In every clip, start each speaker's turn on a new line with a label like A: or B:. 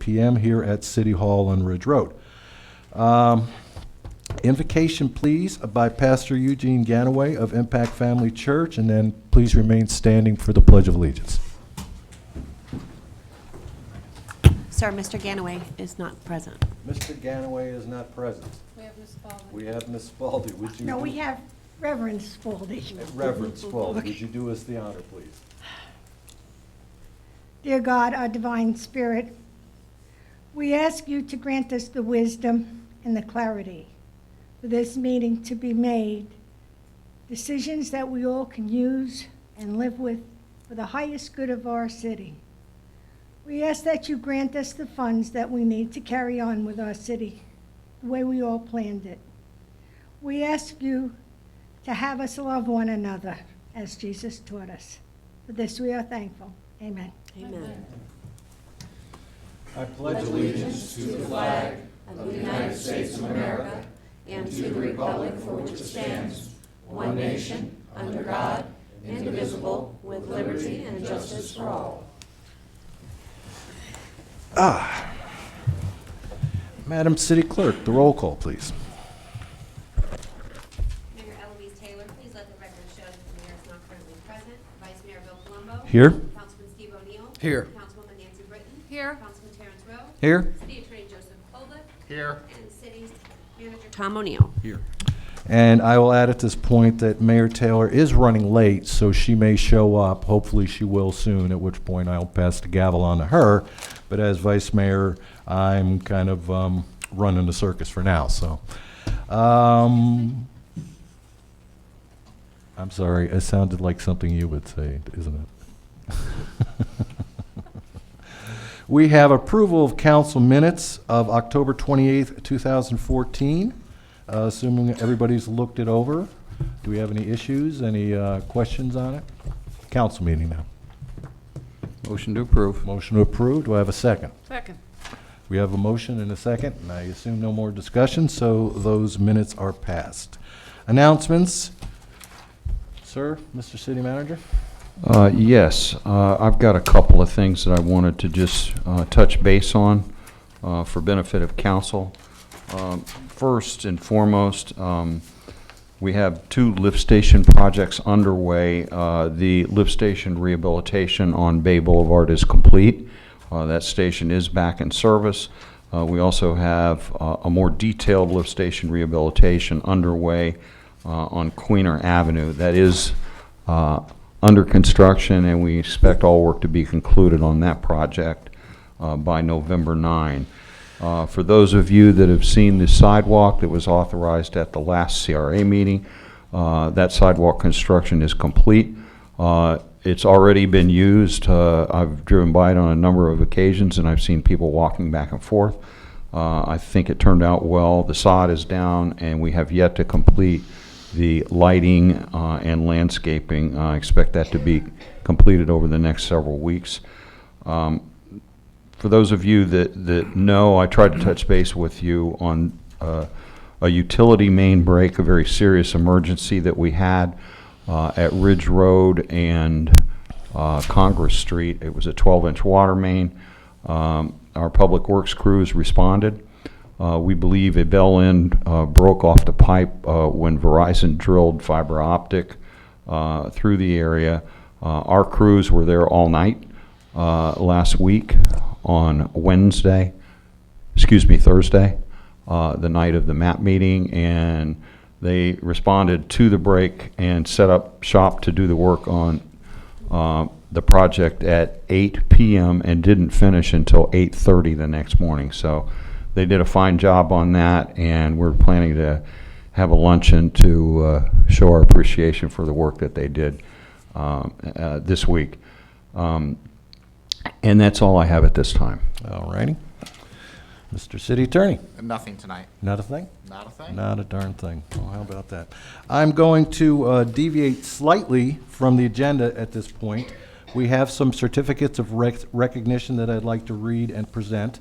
A: p.m. here at City Hall on Ridge Road. Invocation, please, by Pastor Eugene Ganaway of Impact Family Church, and then please remain standing for the Pledge of Allegiance.
B: Sir, Mr. Ganaway is not present.
A: Mr. Ganaway is not present.
C: We have Ms. Spalding.
A: We have Ms. Spalding. Would you
D: No,
A: do-
D: we have Reverend Spalding.
A: Reverend Spalding, would you do us the honor, please?
D: Dear God, our divine spirit, we ask you to grant us the wisdom and the clarity for this meeting to be made, decisions that we all can use and live with for the highest good of our city. We ask that you grant us the funds that we need to carry on with our city the way we all planned it. We ask you to have us love one another as Jesus taught us. For this we are thankful. Amen.
B: Amen.
A: I pledge allegiance to the flag
C: Of the United States of America and to the republic for which it stands, one nation, under God, indivisible, with liberty and justice for all.
A: Madam City Clerk, the roll call, please.
B: Mayor Eloise Taylor, please let the record show that the mayor is not currently present. Vice Mayor Bill Colombo.
A: Here.
B: Councilman Steve O'Neill.
E: Here.
B: Councilwoman Nancy Britton.
C: Here.
B: Councilman Terrence Rowe.
E: Here.
B: City Attorney Joseph Colvin.
E: Here.
B: And City Manager Tom O'Neill.
E: Here.
A: And I will add at this point that Mayor Taylor is running late, so she may show up. Hopefully she will soon, at which point I'll pass the gavel on to her. But as Vice Mayor, I'm kind of running the circus for now, so. I'm sorry, it sounded like something you would say, isn't it? We have approval of council minutes of October 28th, 2014. Assuming everybody's looked it over. Do we have any issues, any questions on it? Council meeting now.
E: Motion to approve.
A: Motion to approve. Do I have a second?
C: Second.
A: We have a motion and a second, and I assume no more discussion, so those minutes are passed. Announcements. Sir, Mr. City Manager?
E: Yes, I've got a couple of things that I wanted to just touch base on for benefit of council. First and foremost, we have 2 lift station projects underway. The lift station rehabilitation on Bay Boulevard is complete. That station is back in service. We also have a more detailed lift station rehabilitation underway on Queener Avenue. That is under construction, and we expect all work to be concluded on that project by November 9. For those of you that have seen the sidewalk that was authorized at the last CRA meeting, that sidewalk construction is complete. It's already been used. I've driven by it on a number of occasions, and I've seen people walking back and forth. I think it turned out well. The sod is down, and we have yet to complete the lighting and landscaping. I expect that to be completed over the next several weeks. For those of you that know, I tried to touch base with you on a utility main break, a very serious emergency that we had at Ridge Road and Congress Street. It was a 12-inch water main. Our public works crews responded. We believe a bell end broke off the pipe when Verizon drilled fiber optic through the area. Our crews were there all night last week on Thursday, the night of the MAP meeting, and they responded to the break and set up shop to do the work on the project at 8 p.m. and didn't finish until 8:30 the next morning. So they did a fine job on that, and we're planning to have a luncheon to show our appreciation for the work that they did this week. And that's all I have at this time.
A: All righty. Mr. City Attorney?
F: Nothing tonight.
A: Not a thing?
F: Not a thing.
A: Not a darn thing. Oh, how about that? I'm going to deviate slightly from the agenda at this point. We have some certificates of recognition that I'd like to read and present.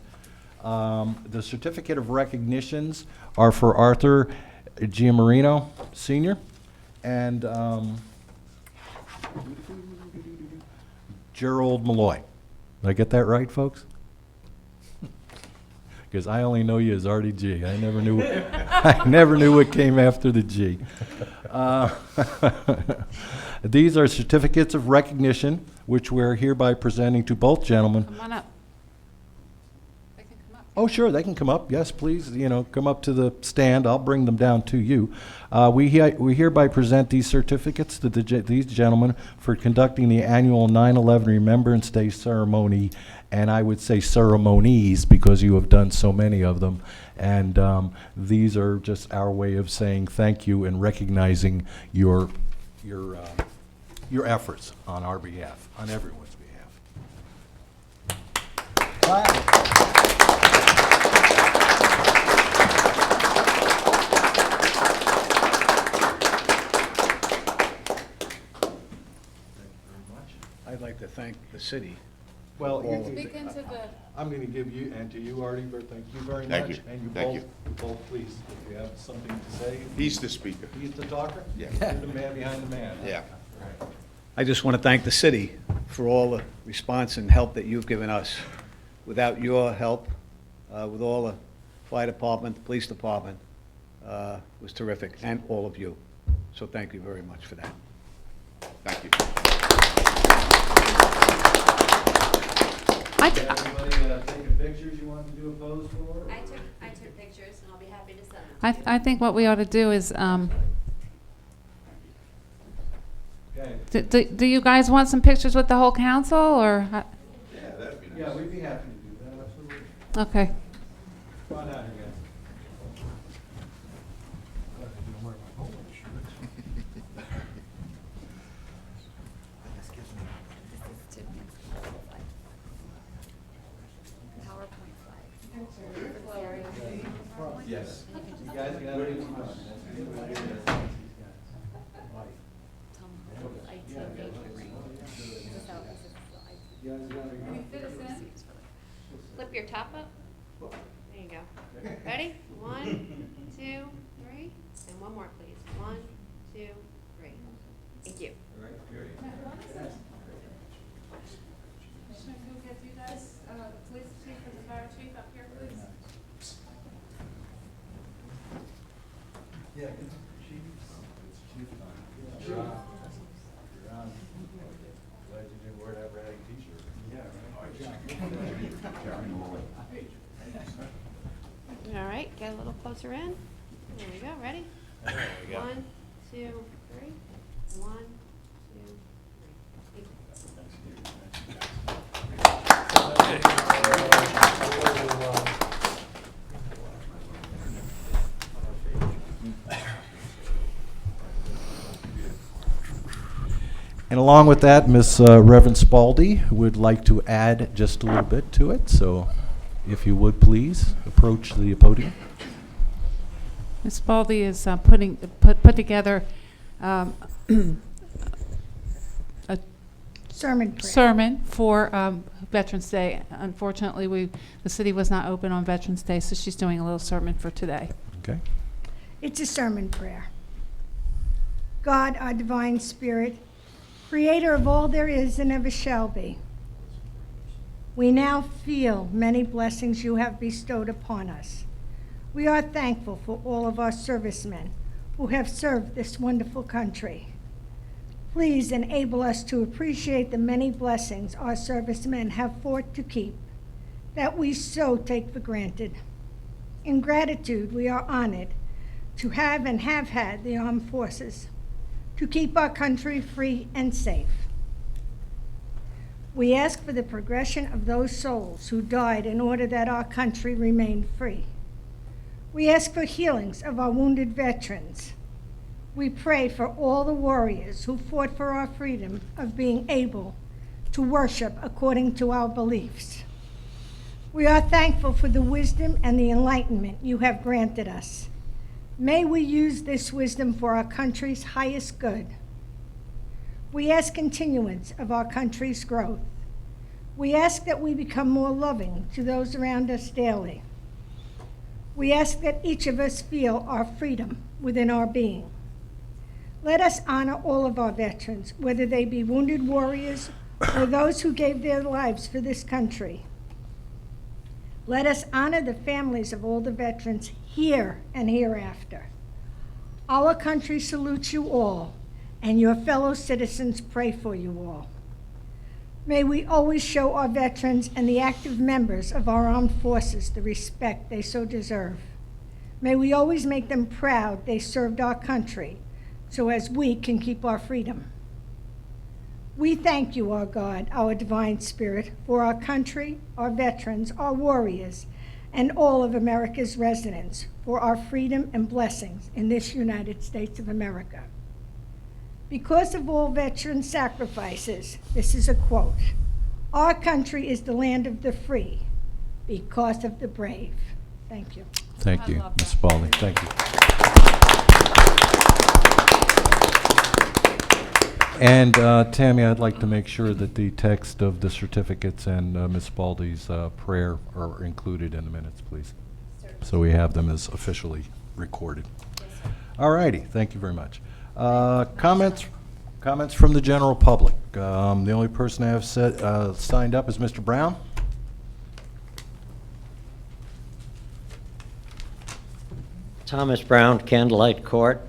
A: The certificate of recognitions are for Arthur Giamarino Sr. and Gerald Malloy. Did I get that right, folks? because I only know you as Artie G. I never knew, I never knew what came after the G. These are certificates of recognition, which we're hereby presenting to both gentlemen.
C: Come on up. They can come up.
A: Oh, sure, they can come up. Yes, please, come up to the stand. I'll bring them down to you. We hereby present these certificates to these gentlemen for conducting the annual 9/11 Remembrance Day ceremony, and I would say ceremonies because you have done so many of them. And these are just our way of saying thank you and recognizing your efforts on our behalf, on everyone's behalf. Clap.
F: I'd like to thank the city.
A: Well,
F: All of
C: Speak into the,
A: I'm going to give you, and to you, Artie, thank you very much.
G: Thank you.
A: And you
G: Thank
A: both, please, if you have something to say.
G: He's the speaker.
A: He's the talker?
G: Yeah.
A: You're the man behind the man.
G: Yeah.
A: Right.
F: I just want to thank the city for all the response and help that you've given us. Without your help, with all the fire department, the police department, was terrific, and all of you. So thank you very much for that.
G: Thank you.
A: Anybody taking pictures you want to do a pose for?
B: I took pictures, and I'll be happy to send them to you.
C: I think what we ought to do is,
A: Okay.
C: do you guys want some pictures with the whole council, or?
G: Yeah, that'd be nice.
A: Yeah, we'd be happy to do that, absolutely.
C: Okay.
A: Come on out here, guys. Yes. You guys got it.
B: Flip your top up. There you go. Ready? 1, 2, 3. And one more, please. 1, 2, 3. Thank you.
C: Police chief and the fire chief up here, please.
A: Yeah. Chief. You're on. Glad you didn't wear that ratty t-shirt.
B: All right, get a little closer in. There we go. Ready? 1, 2, 3. 1, 2, 3.
A: And along with that, Miss Reverend Spalding would like to add just a little bit to it. So if you would please approach the podium.
C: Ms. Spalding is put together a
D: Sermon prayer.
C: sermon for Veterans Day. Unfortunately, the city was not open on Veterans Day, so she's doing a little sermon for today.
A: Okay.
D: It's a sermon prayer. God, our divine spirit, creator of all there is and ever shall be, we now feel many blessings you have bestowed upon us. We are thankful for all of our servicemen who have served this wonderful country. Please enable us to appreciate the many blessings our servicemen have fought to keep, that we so take for granted. In gratitude, we are honored to have and have had the armed forces to keep our country free and safe. We ask for the progression of those souls who died in order that our country remain free. We ask for healings of our wounded veterans. We pray for all the warriors who fought for our freedom of being able to worship according to our beliefs. We are thankful for the wisdom and the enlightenment you have granted us. May we use this wisdom for our country's highest good. We ask continuance of our country's growth. We ask that we become more loving to those around us daily. We ask that each of us feel our freedom within our being. Let us honor all of our veterans, whether they be wounded warriors or those who gave their lives for this country. Let us honor the families of all the veterans here and hereafter. Our country salutes you all, and your fellow citizens pray for you all. May we always show our veterans and the active members of our armed forces the respect they so deserve. May we always make them proud they served our country so as we can keep our freedom. We thank you, our God, our divine spirit, for our country, our veterans, our warriors, and all of America's residents for our freedom and blessings in this United States of America. Because of all veteran sacrifices, this is a quote, "Our country is the land of the free because of the brave." Thank you.
A: Thank you, Ms. Spalding. Thank you. And Tammy, I'd like to make sure that the text of the certificates and Ms. Spalding's prayer are included in the minutes, please. So we have them as officially recorded. All righty, thank you very much. Comments from the general public. The only person I have signed up is Mr. Brown.
H: Thomas Brown, Candlelight Court.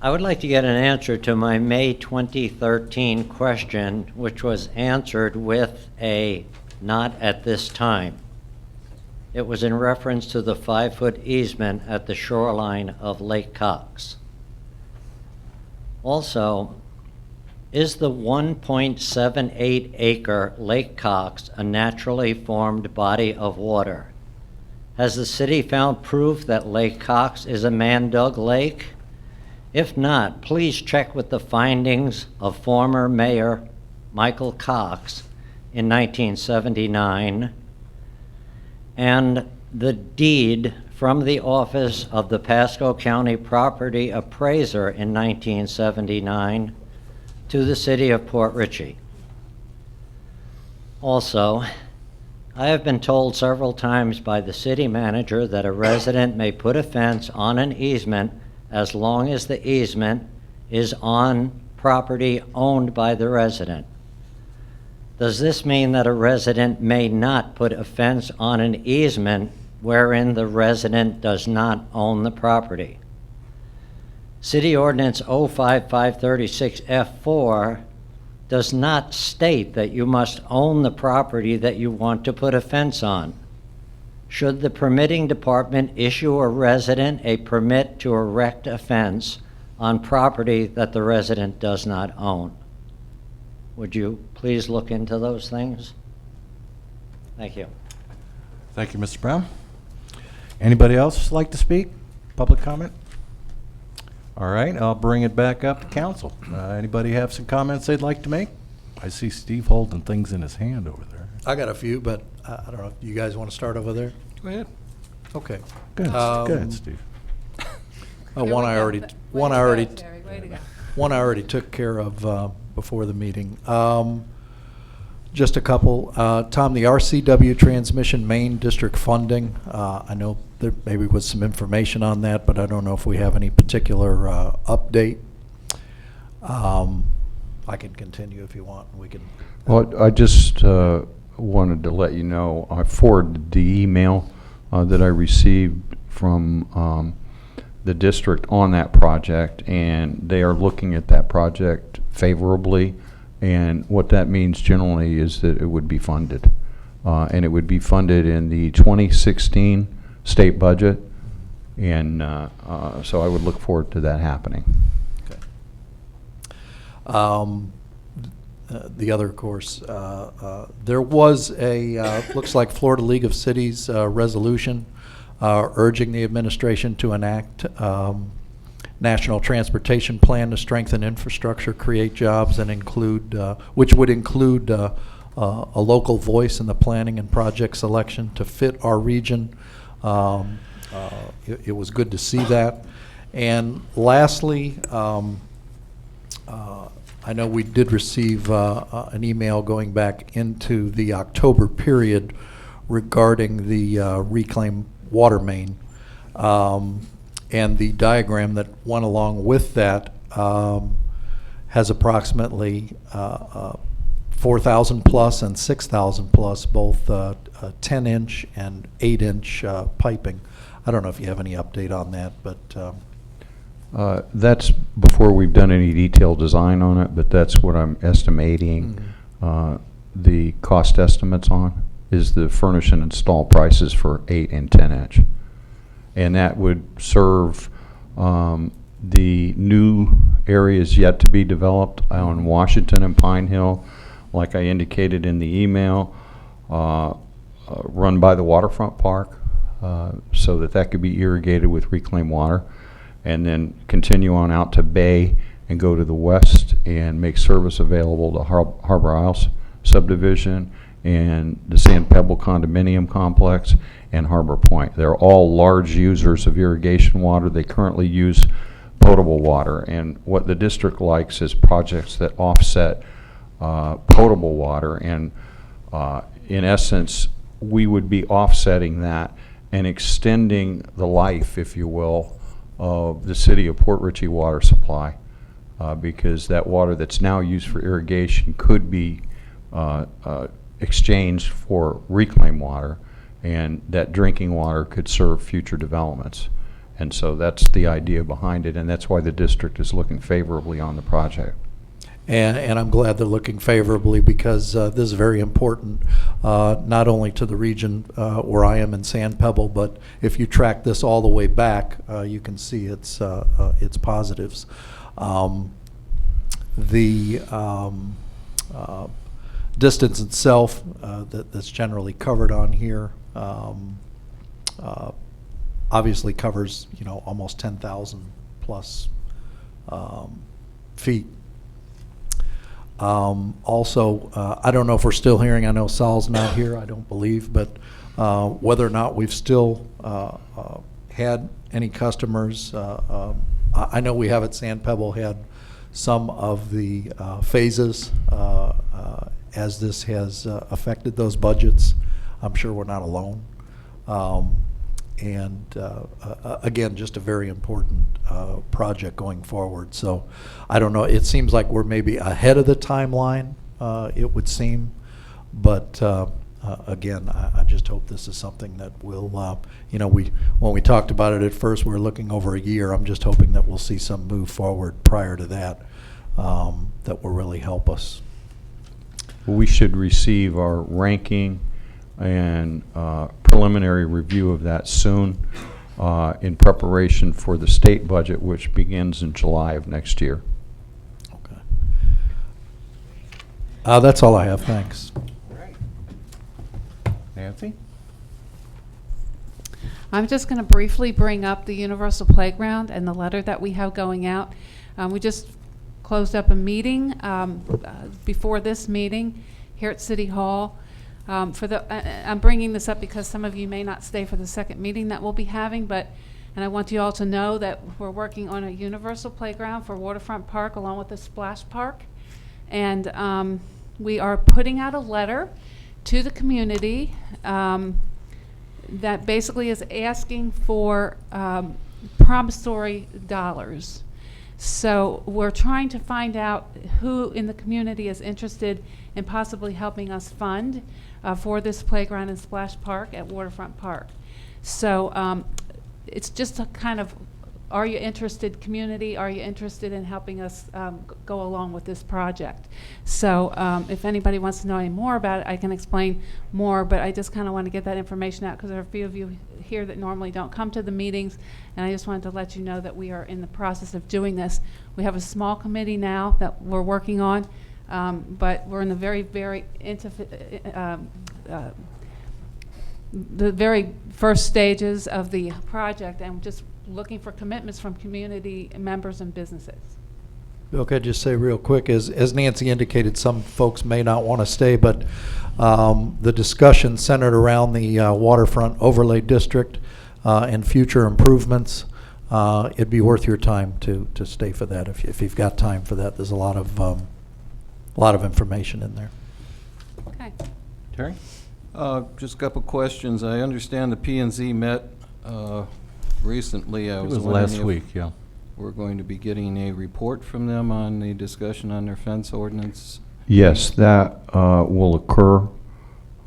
H: I would like to get an answer to my May 2013 question, which was answered with a "not at this time." It was in reference to the 5-foot easement at the shoreline of Lake Cox. Also, is the 1.78 acre Lake Cox a naturally formed body of water? Has the city found proof that Lake Cox is a man-dug lake? If not, please check with the findings of former Mayor Michael Cox in 1979 and the deed from the office of the Pasco County Property Appraiser in 1979 to the city of Port Richey. Also, I have been told several times by the city manager that a resident may put a fence on an easement as long as the easement is on property owned by the resident. Does this mean that a resident may not put a fence on an easement wherein the resident does not own the property? City Ordinance 05536F4 does not state that you must own the property that you want to put a fence on. Should the permitting department issue a resident a permit to erect a fence on property that the resident does not own? Would you please look into those things? Thank you.
A: Thank you, Mr. Brown. Anybody else like to speak? Public comment? All right, I'll bring it back up to council. Anybody have some comments they'd like to make? I see Steve holding things in his hand over there.
I: I got a few, but I don't know if you guys want to start over there.
A: Go ahead.
I: Okay.
A: Go ahead, Steve.
I: One I already took care of before the meeting. Just a couple. Tom, the RCW transmission main district funding, I know there maybe was some information on that, but I don't know if we have any particular update. I can continue if you want. We can.
E: Well, I just wanted to let you know, I forwarded the email that I received from the district on that project, and they are looking at that project favorably. And what that means generally is that it would be funded. And it would be funded in the 2016 state budget. And so I would look forward to that happening.
I: Okay. The other, of course, there was a, looks like Florida League of Cities resolution urging the administration to enact National Transportation Plan to strengthen infrastructure, create jobs, and include, which would include a local voice in the planning and project selection to fit our region. It was good to see that. And lastly, I know we did receive an email going back into the October period regarding the reclaimed water main. And the diagram that went along with that has approximately 4,000 plus and 6,000 plus, both 10-inch and 8-inch piping. I don't know if you have any update on that, but
E: That's before we've done any detailed design on it, but that's what I'm estimating the cost estimates on, is the furnish and install prices for 8 and 10 inch. And that would serve the new areas yet to be developed on Washington and Pine Hill, like I indicated in the email, run by the waterfront park, so that could be irrigated with reclaimed water, and then continue on out to Bay and go to the west and make service available to Harbor Isles subdivision and the Sand Pebble condominium complex and Harbor Point. They're all large users of irrigation water. They currently use potable water, and what the district likes is projects that offset potable water, and in essence we would be offsetting that and extending the life, if you will, of the city of Port Richey water supply, because that water that's now used for irrigation could be exchanged for reclaimed water, and that drinking water could serve future developments. And so that's the idea behind it, and that's why the district is looking favorably on the project.
I: And I'm glad they're looking favorably, because this is very important, not only to the region where I am in Sand Pebble, but if you track this all the way back, you can see its positives. The distance itself that's generally covered on here obviously covers, almost 10,000 plus feet. Also, I don't know if we're still hearing, I know Sal's not here, I don't believe, but whether or not we've still had any customers. I know we have at Sand Pebble had some of the phases as this has affected those budgets. I'm sure we're not alone. Again, just a very important project going forward. So I don't know, it seems like we're maybe ahead of the timeline, it would seem, but again, I just hope this is something that will, when we talked about it at first, we were looking over a year. I'm just hoping that we'll see some move forward prior to that, that will really help us.
E: We should receive our ranking and preliminary review of that soon, in preparation for the state budget, which begins in July of next year.
I: Okay. That's all I have, thanks.
A: Nancy?
J: I'm just going to briefly bring up the Universal Playground and the letter that we have going out. We just closed up a meeting before this meeting here at City Hall. I'm bringing this up because some of you may not stay for the second meeting that we'll be having, and I want you all to know that we're working on a Universal Playground for Waterfront Park along with the Splash Park, and we are putting out a letter to the community that basically is asking for promissory dollars. So we're trying to find out who in the community is interested in possibly helping us fund for this playground and splash park at Waterfront Park. So it's just a kind of, are you interested, community? Are you interested in helping us go along with this project? So if anybody wants to know any more about it, I can explain more, but I just kind of want to get that information out because there are a few of you here that normally don't come to the meetings, and I just wanted to let you know that we are in the process of doing this. We have a small committee now that we're working on, but we're in the very, very the very first stages of the project, and just looking for commitments from community members and businesses.
I: Bill, could I just say real quick, as Nancy indicated, some folks may not want to stay, but the discussion centered around the waterfront overlay district and future improvements, it'd be worth your time to stay for that if you've got time for that. There's a lot of information in there.
J: Okay.
A: Terry?
K: Just a couple questions. I understand the P&Z met recently. I
A: It
K: was
A: was
K: wondering
A: last
K: if
A: week, yeah.
K: we're going to be getting a report from them on the discussion on their fence ordinance
E: Yes, that will occur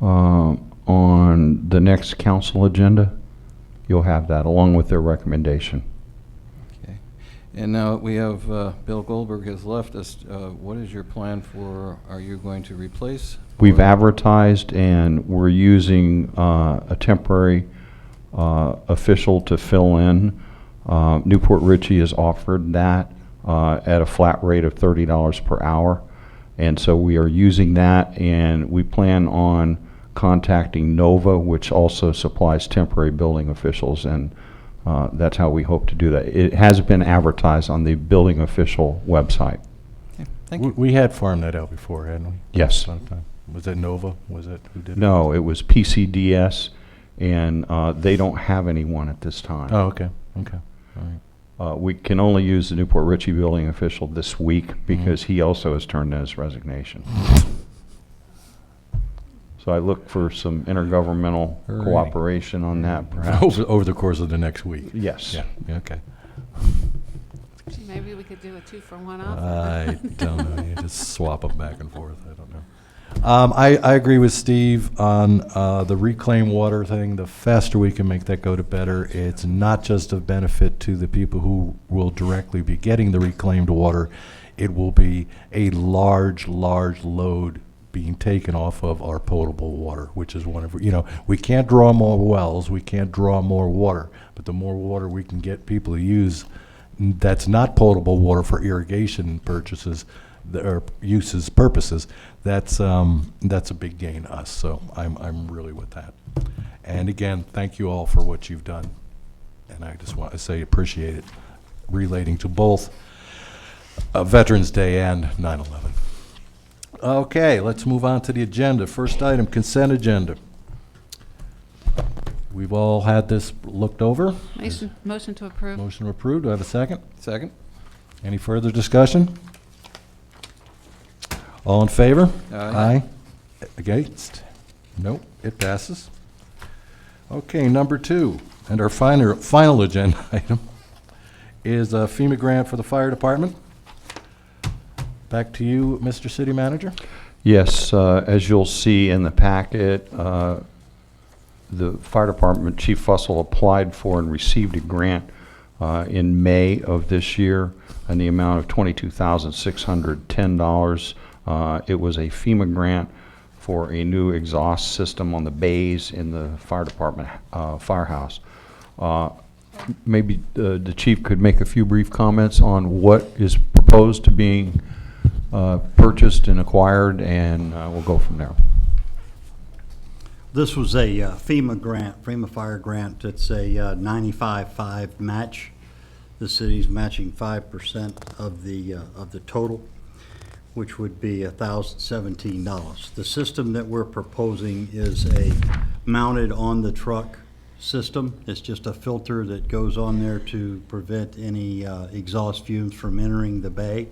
E: on the next council agenda. You'll have that along with their recommendation.
K: Okay. And now we have, Bill Goldberg has left us. What is your plan for, are you going to replace?
E: We've
K: or-
E: advertised and we're using a temporary official to fill in. Newport Richey has offered that at a flat rate of $30 per hour. And so we are using that, and we plan on contacting Nova, which also supplies temporary building officials, and that's how we hope to do that. It has been advertised on the building official website.
K: Okay, thank you.
A: We had farmed that out before, hadn't we?
E: Yes.
A: Sometime. Was it Nova? Was it, who did it?
E: No, it was PCDS, and they don't have anyone at this time.
A: Oh, okay, okay, all right.
E: We can only use the Newport Richey building official this week because he also has turned in his resignation. So I look for some intergovernmental
A: Alrighty.
E: cooperation on that, perhaps.
A: Over the course of the next week?
E: Yes.
A: Yeah, okay.
J: Gee, maybe we could do a 2-for-1 offer.
A: I don't know, you just swap them back and forth, I don't know. I agree with Steve on the reclaimed water thing. The faster we can make that go to better, it's not just of benefit to the people who will directly be getting the reclaimed water. It will be a large, large load being taken off of our potable water, which is one of, we can't draw more wells, we can't draw more water, but the more water we can get people to use that's not potable water for irrigation purchases, or uses, purposes, that's a big gain to us, so I'm really with that. And again, thank you all for what you've done, and I just want to say appreciate it, relating to both Veterans Day and 9/11. Okay, let's move on to the agenda. First item, consent agenda. We've all had this looked over.
J: Motion to approve.
A: Motion approved. Do I have a second?
K: Second?
A: Any further discussion? All in favor?
K: Aye.
A: Against? Nope, it passes. Okay, number 2, and our final agenda item is a FEMA grant for the fire department. Back to you, Mr. City Manager.
E: Yes, as you'll see in the packet, the fire department, Chief Fussell, applied for and received a grant in May of this year in the amount of $22,610. It was a FEMA grant for a new exhaust system on the bays in the fire department firehouse. Maybe the chief could make a few brief comments on what is proposed to being purchased and acquired, and we'll go from there.
L: This was a FEMA grant, FEMA fire grant. It's a 95-5 match. The city's matching 5% of the total, which would be $1,017. The system that we're proposing is a mounted on the truck system. It's just a filter that goes on there to prevent any exhaust fumes from entering the bay.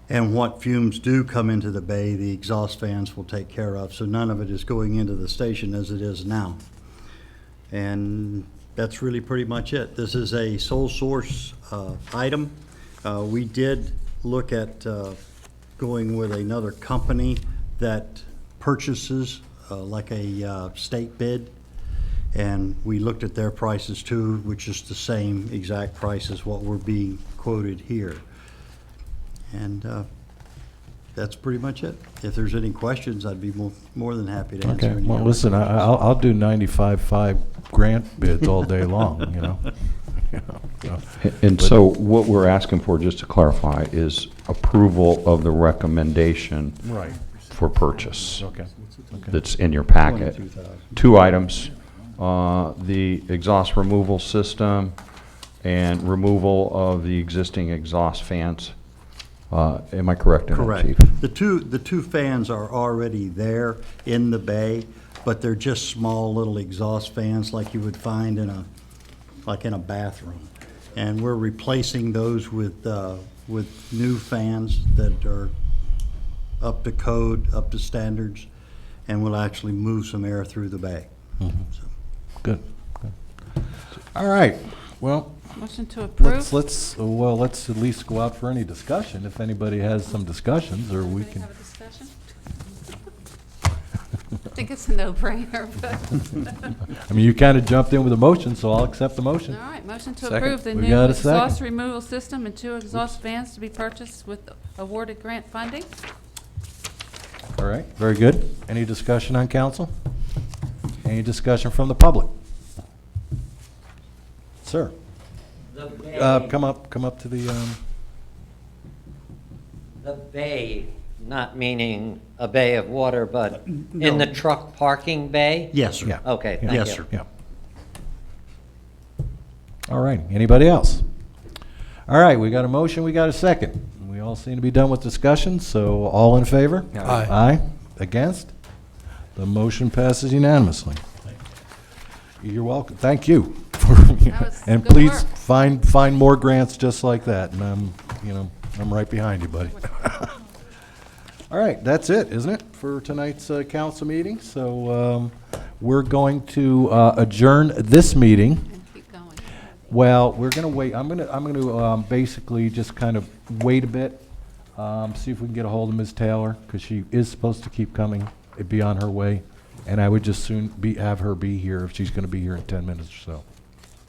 L: And what fumes do come into the bay, the exhaust fans will take care of. So none of it is going into the station as it is now. And that's really pretty much it. This is a sole source item. We did look at going with another company that purchases like a state bid. And we looked at their prices too, which is the same exact price as what we're being quoted here. And that's pretty much it. If there's any questions, I'd be more than happy to answer
A: Okay,
L: any.
A: well, listen, I'll do 95-5 grant bids all day long, you know?
E: And so what we're asking for, just to clarify, is approval of the recommendation
A: Right.
E: for purchase
A: Okay.
E: that's in your packet.
L: 22,000.
E: 2 items, the exhaust removal system and removal of the existing exhaust fans. Am I correct in that,
L: Correct.
E: Chief?
L: The two fans are already there in the bay, but they're just small little exhaust fans like you would find in a bathroom. And we're replacing those with new fans that are up to code, up to standards, and will actually move some air through the bay. So.
A: Good. All right, well,
J: Motion to approve.
A: let's at least go out for any discussion, if anybody has some discussions, or we can.
J: Have a discussion? discussion? I think it's a no-brainer, but.
A: I mean, you kind of jumped in with a motion, so I'll accept the motion.
J: All right, motion to
K: Second.
J: approve the
A: We
J: new
A: got a
J: exhaust
A: second.
J: removal system and 2 exhaust fans to be purchased with awarded grant funding.
A: All right, very good. Any discussion on council? Any discussion from the public? Sir, come up to the,
H: The bay, not meaning a bay of water, but in the truck parking bay?
L: Yes, sir.
A: yeah.
H: Okay, thank you.
L: Yes, sir.
A: Yeah. All right, anybody else? All right, we got a motion, we got a second. We all seem to be done with discussion, so all in favor?
I: Aye.
A: Aye. Against? The motion passes unanimously. You're welcome. Thank you.
J: was
A: And
J: good
A: please
J: work.
A: find more grants just like that, and I'm right behind you, buddy. All right, that's it, isn't it, for tonight's council meeting? So we're going to adjourn this meeting.
J: And keep going.
A: Well, we're gonna wait, I'm gonna basically just kind of wait a bit, see if we can get a hold of Ms. Taylor, because she is supposed to keep coming, be on her way, and I would just soon have her be here if she's gonna be here in 10 minutes or so.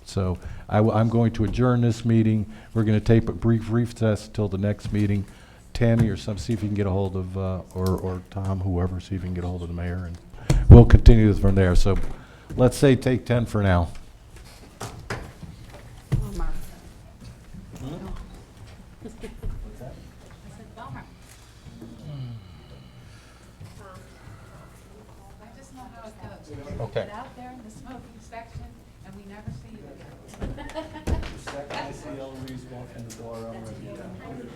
A: So I'm going to adjourn this meeting. We're gonna take a brief recess till the next meeting. Tammy or some, see if you can get a hold of, or Tom, whoever, see if you can get a hold of the mayor, and we'll continue this from there. So let's say take 10 for now.
J: Bummer. I said bummer. I just know how it goes.
A: Okay.
J: Get out there in the smoking section, and we never see you again.
A: The second I see Eloise walk in the door, I'm ready.